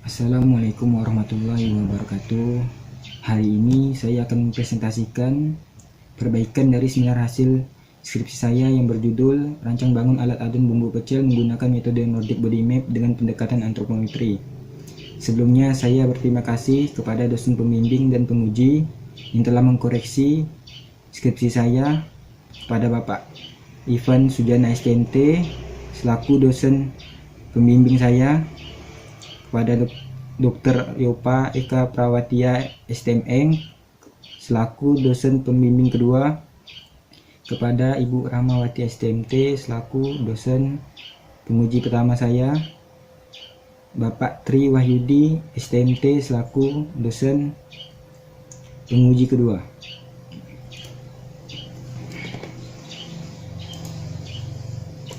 Assalamualaikum warahmatullahi wabarakatuh. Hari ini saya akan mempresentasikan perbaikan dari seminar hasil skripsi saya yang berjudul Rancang Bangun Alat Adun Bumbu Pecel menggunakan metode Nordic Body Map dengan pendekatan antropometri. Sebelumnya saya berterima kasih kepada dosen pembimbing dan penguji yang telah mengkoreksi skripsi saya, kepada Bapak Ivan Sujana STMT selaku dosen pembimbing saya, kepada Dr. Yopa Eka Prawatia STMN selaku dosen pembimbing kedua, kepada Ibu Rahmawati STMT selaku dosen penguji pertama saya, Bapak Tri Wahyudi STMT selaku dosen penguji kedua.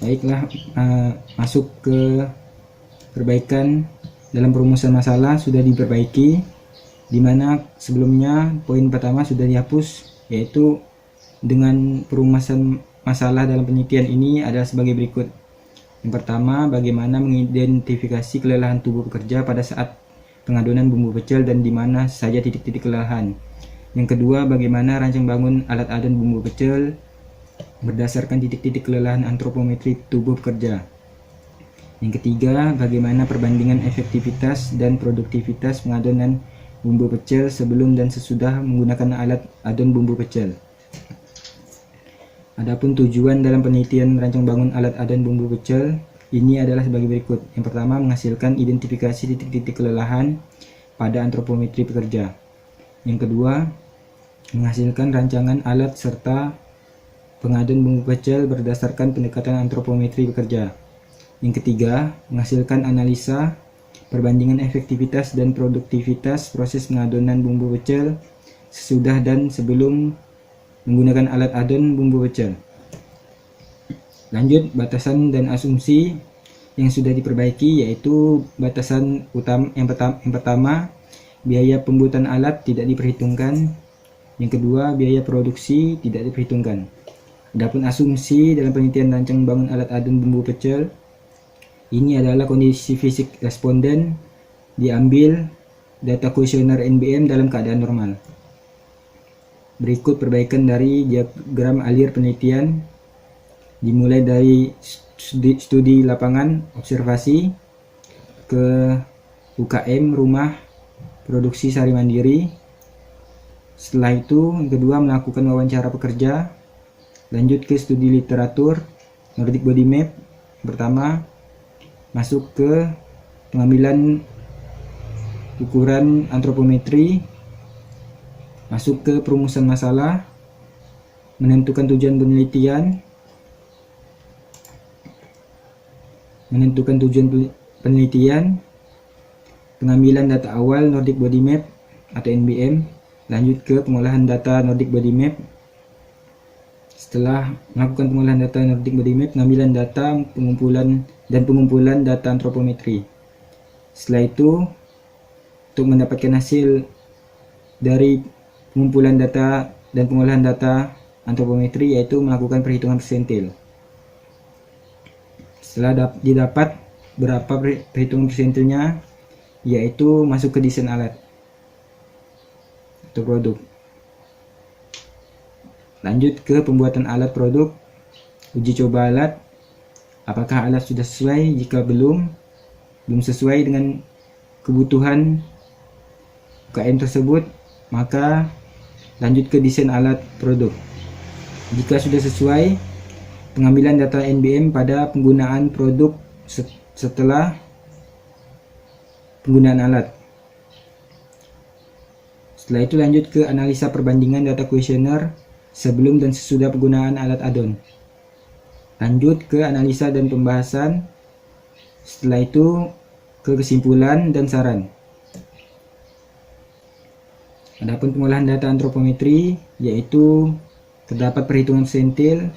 Baiklah, masuk ke perbaikan. Dalam perumusan masalah sudah diperbaiki, di mana sebelumnya poin pertama sudah dihapus, yaitu dengan perumusan masalah dalam penelitian ini adalah sebagai berikut. Yang pertama, bagaimana mengidentifikasi kelelahan tubuh pekerja pada saat pengadunan bumbu pecel dan di mana saja titik-titik kelelahan. Yang kedua, bagaimana rancang bangun alat adun bumbu pecel berdasarkan titik-titik kelelahan antropometri tubuh pekerja. Yang ketiga, bagaimana perbandingan efektivitas dan produktivitas pengadunan bumbu pecel sebelum dan sesudah menggunakan alat adun bumbu pecel. Adapun tujuan dalam penelitian rancang bangun alat adun bumbu pecel ini adalah sebagai berikut. Yang pertama, menghasilkan identifikasi titik-titik kelelahan pada antropometri pekerja. Yang kedua, menghasilkan rancangan alat serta pengadun bumbu pecel berdasarkan pendekatan antropometri pekerja. Yang ketiga, menghasilkan analisa perbandingan efektivitas dan produktivitas proses pengadunan bumbu pecel sesudah dan sebelum menggunakan alat adun bumbu pecel. Lanjut, batasan dan asumsi yang sudah diperbaiki, yaitu batasan utama yang pertama, biaya pembuatan alat tidak diperhitungkan. Yang kedua, biaya produksi tidak diperhitungkan. Adapun asumsi dalam penelitian rancang bangun alat adun bumbu pecel ini adalah kondisi fisik responden, diambil data kuesioner NBM dalam keadaan normal. Berikut perbaikan dari diagram alir penelitian, dimulai dari studi lapangan observasi ke UKM rumah produksi sari mandiri. Setelah itu, yang kedua, melakukan wawancara pekerja. Lanjut ke studi literatur Nordic Body Map. Pertama, masuk ke pengambilan ukuran antropometri, masuk ke perumusan masalah, menentukan tujuan penelitian, pengambilan data awal Nordic Body Map atau NBM, lanjut ke pengolahan data Nordic Body Map. Setelah melakukan pengolahan data Nordic Body Map, pengambilan data, pengumpulan data antropometri. Setelah itu, untuk mendapatkan hasil dari pengumpulan data dan pengolahan data antropometri, yaitu melakukan perhitungan persentil. Setelah didapat berapa perhitungan persentilnya, yaitu masuk ke desain alat atau produk. Lanjut ke pembuatan alat produk, uji coba alat, apakah alat sudah sesuai. Jika belum sesuai dengan kebutuhan UKM tersebut, maka lanjut ke desain alat produk. Jika sudah sesuai, pengambilan data NBM pada penggunaan produk setelah penggunaan alat. Setelah itu lanjut ke analisa perbandingan data kuesioner sebelum dan sesudah penggunaan alat adun. Lanjut ke analisa dan pembahasan. Setelah itu ke kesimpulan dan saran. Adapun pengolahan data antropometri, yaitu terdapat perhitungan persentil,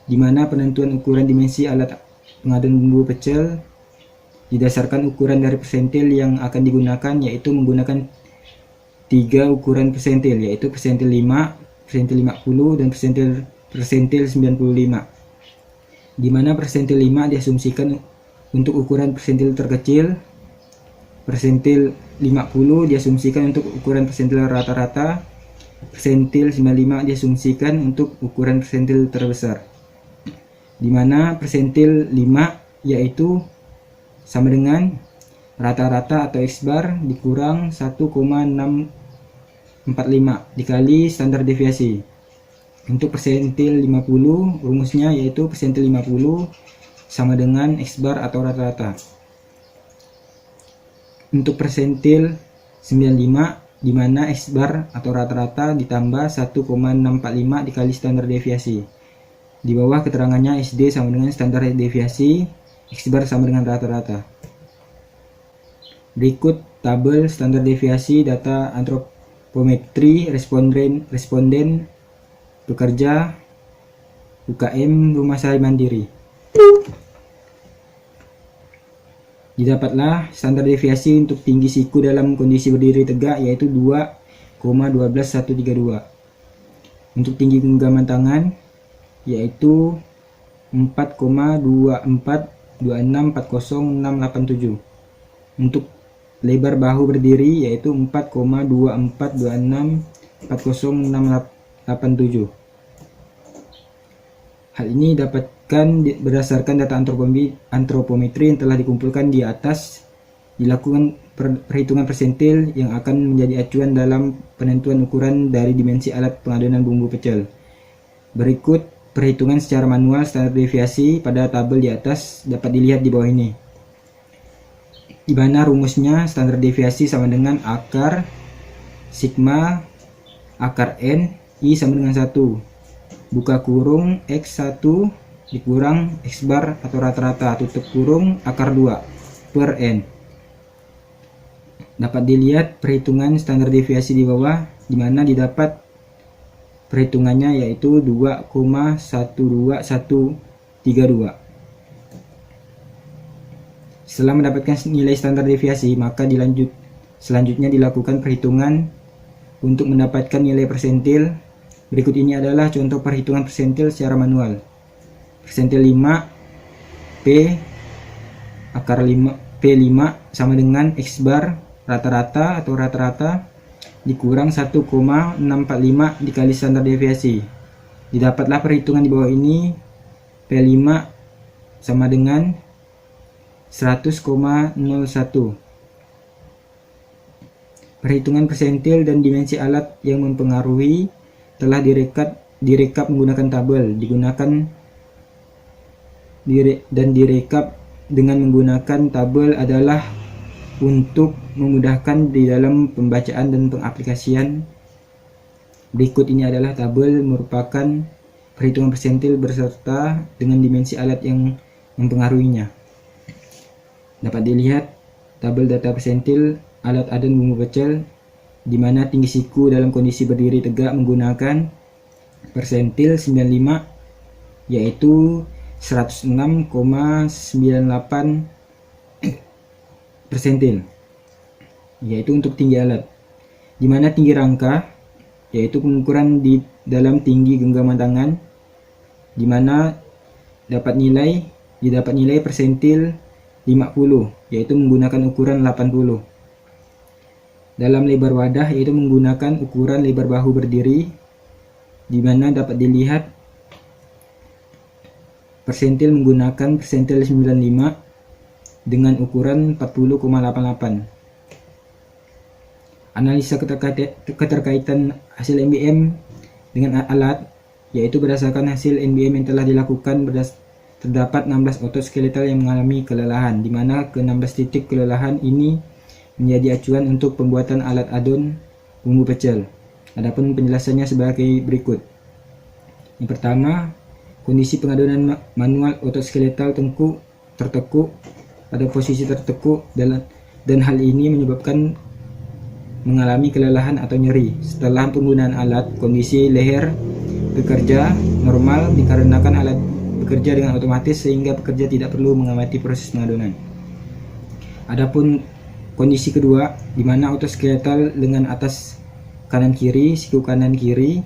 di mana penentuan ukuran dimensi alat pengadun bumbu pecel didasarkan ukuran dari persentil yang akan digunakan, yaitu menggunakan 3 ukuran persentil, yaitu persentil 5, persentil 50 dan persentil 95, di mana persentil 5 diasumsikan untuk ukuran persentil terkecil persentil 50 diasumsikan untuk ukuran persentil rata-rata, persentil 95 diasumsikan untuk ukuran persentil terbesar, di mana persentil 5 yaitu sama dengan rata-rata atau X bar dikurang 1,645 dikali standar deviasi. Untuk persentil 50 rumusnya yaitu persentil 50 sama dengan X bar atau rata-rata. Untuk persentil 95 di mana X bar atau rata-rata ditambah 1,645 dikali standar deviasi. Di bawah keterangannya SD sama dengan standar deviasi, X bar sama dengan rata-rata. Berikut tabel standar deviasi data antropometri responden pekerja UKM Rumah Sakit Mandiri. Didapatlah standar deviasi untuk tinggi siku dalam kondisi berdiri tegak yaitu 2,12132. Untuk tinggi genggaman tangan yaitu 4,242640,687. Untuk lebar bahu berdiri yaitu 4,242640,687. Hal ini dapatkan berdasarkan data antropometri yang telah dikumpulkan di atas. Dilakukan perhitungan persentil yang akan menjadi acuan dalam penentuan ukuran dari dimensi alat pengadonan bumbu pecel. Berikut perhitungan secara manual standar deviasi pada tabel di atas dapat dilihat di bawah ini. Di mana rumusnya standar deviasi sama dengan akar sigma akar n I sama dengan 1 buka kurung X1 dikurang X bar atau rata-rata tutup kurung akar 2 per N. Dapat dilihat perhitungan standar deviasi di bawah, di mana didapat perhitungannya yaitu 2,12132. Setelah mendapatkan nilai standar deviasi, maka selanjutnya dilakukan perhitungan untuk mendapatkan nilai persentil. Berikut ini adalah contoh perhitungan persentil secara manual. Persentil 5 P akar 5 P5 sama dengan X bar rata-rata atau rata-rata dikurang 1,645 dikali standar deviasi. Didapatlah perhitungan di bawah ini. P5 sama dengan 100,01. Perhitungan persentil dan dimensi alat yang mempengaruhi telah direkap menggunakan tabel, direkap dengan menggunakan tabel adalah untuk memudahkan di dalam pembacaan dan pengaplikasian. Berikut ini adalah tabel merupakan perhitungan persentil beserta dengan dimensi alat yang mempengaruhinya. Dapat dilihat tabel data persentil alat adon bumbu pecel, di mana tinggi siku dalam kondisi berdiri tegak menggunakan persentil 95 yaitu 106,98 persentil, yaitu untuk tinggi alat. Di mana tinggi rangka yaitu pengukuran di dalam tinggi genggaman tangan, di mana didapat nilai persentil 50 yaitu menggunakan ukuran 80. Dalam lebar wadah yaitu menggunakan ukuran lebar bahu berdiri, di mana dapat dilihat persentil menggunakan persentil 95 dengan ukuran 40,88. Analisa keterkaitan hasil NBM dengan alat yaitu berdasarkan hasil NBM yang telah dilakukan terdapat 16 otot skeletal yang mengalami kelelahan, di mana ke-16 titik kelelahan ini menjadi acuan untuk pembuatan alat adon bumbu pecel. Adapun penjelasannya sebagai berikut. Yang pertama, kondisi pengadonan manual otot skeletal tertekuk pada posisi tertekuk dan hal ini menyebabkan mengalami kelelahan atau nyeri. Setelah penggunaan alat, kondisi leher bekerja normal dikarenakan alat bekerja dengan otomatis sehingga pekerja tidak perlu mengamati proses pengadonan. Adapun kondisi kedua, di mana otot skeletal lengan atas kanan kiri, siku kanan kiri,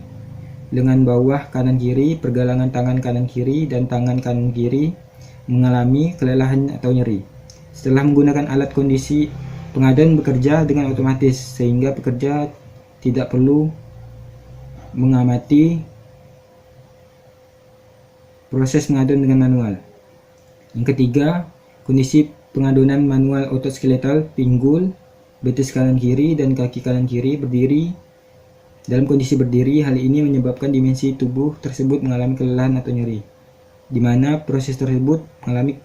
lengan bawah kanan kiri, pergelangan tangan kanan kiri, dan tangan kanan kiri mengalami kelelahan atau nyeri. Setelah menggunakan alat, kondisi pengadon bekerja dengan otomatis sehingga pekerja tidak perlu mengamati proses pengadon dengan manual. Yang ketiga, kondisi pengadonan manual otot skeletal pinggul, betis kanan kiri dan kaki kanan kiri berdiri. Dalam kondisi berdiri, hal ini menyebabkan dimensi tubuh tersebut mengalami kelelahan atau nyeri, di mana proses tersebut mengalami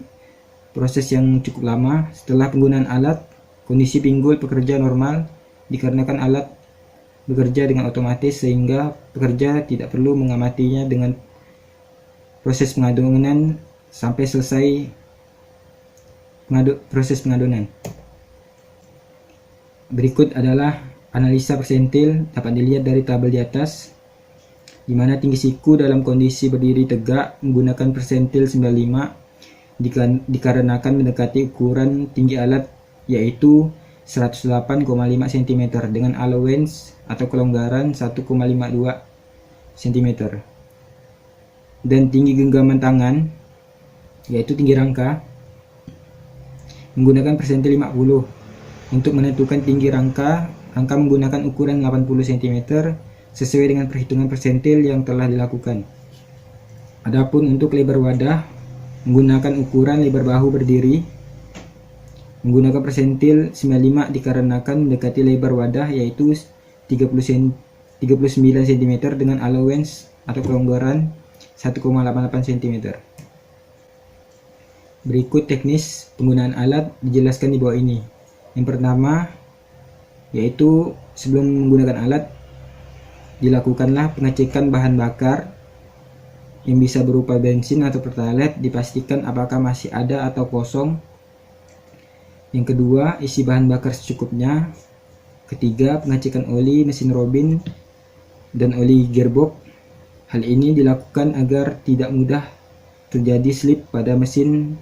proses yang cukup lama. Setelah penggunaan alat, kondisi pinggul pekerja normal dikarenakan alat bekerja dengan otomatis sehingga pekerja tidak perlu mengamatinya dengan proses pengadonan sampai selesai proses pengadonan. Berikut adalah analisa persentil dapat dilihat dari tabel di atas, di mana tinggi siku dalam kondisi berdiri tegak menggunakan persentil 95 dikarenakan mendekati ukuran tinggi alat yaitu 108,5 cm dengan allowance atau kelonggaran 1,52 cm. Dan tinggi genggaman tangan yaitu tinggi rangka menggunakan persentil 50. Untuk menentukan tinggi rangka menggunakan ukuran 80 cm sesuai dengan perhitungan persentil yang telah dilakukan. Adapun untuk lebar wadah menggunakan ukuran lebar bahu berdiri menggunakan persentil 95 dikarenakan mendekati lebar wadah yaitu 39 cm dengan allowance atau kelonggaran 1,88 cm. Berikut teknis penggunaan alat dijelaskan di bawah ini. Yang pertama yaitu sebelum menggunakan alat dilakukanlah pengecekan bahan bakar yang bisa berupa bensin atau pertalite, dipastikan apakah masih ada atau kosong. Yang kedua, isi bahan bakar secukupnya. Ketiga, pengecekan oli mesin robin dan oli gearbox. Hal ini dilakukan agar tidak mudah terjadi slip pada mesin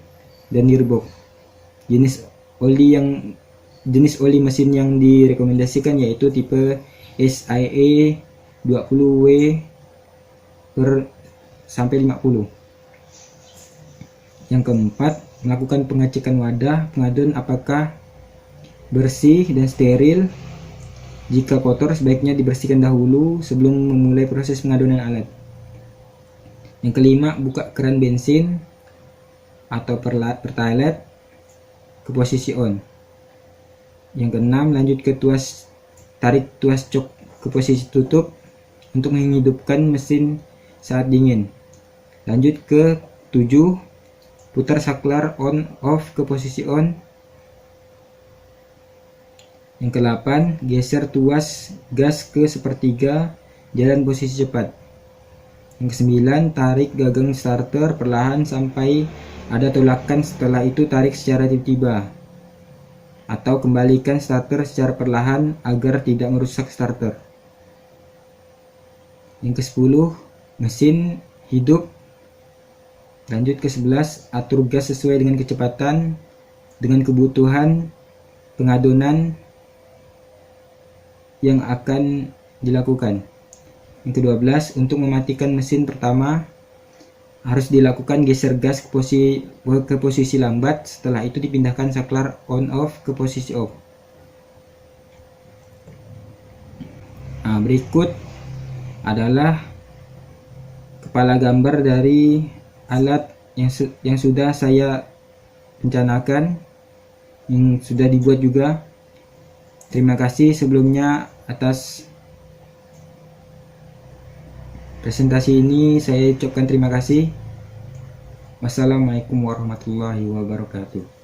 dan gearbox. Jenis oli mesin yang direkomendasikan yaitu tipe SIE 20W per sampai 50. Yang keempat, melakukan pengecekan wadah pengadon apakah bersih dan steril. Jika kotor sebaiknya dibersihkan dahulu sebelum memulai proses pengadonan alat. Yang kelima, buka keran bensin atau pertalite ke posisi on. Yang keenam, lanjut ke tarik tuas cok ke posisi tutup untuk menghidupkan mesin saat dingin. Lanjut ke 7, putar saklar on off ke posisi on. Yang ke-8, geser tuas gas ke sepertiga jalan posisi cepat. Yang ke-9, tarik gagang starter perlahan sampai ada tolakan, setelah itu tarik secara tiba-tiba atau kembalikan starter secara perlahan agar tidak merusak starter. Yang ke-10, mesin hidup. Lanjut ke 11, atur gas sesuai dengan kecepatan dengan kebutuhan pengadonan yang akan dilakukan. Yang ke-12, untuk mematikan mesin pertama harus dilakukan geser gas ke posisi lambat, setelah itu dipindahkan saklar on off ke posisi off. Nah, berikut adalah kepala gambar dari alat yang sudah saya rencanakan, yang sudah dibuat juga. Terima kasih sebelumnya atas presentasi ini, saya ucapkan terima kasih. Wassalamualaikum warahmatullahi wabarakatuh.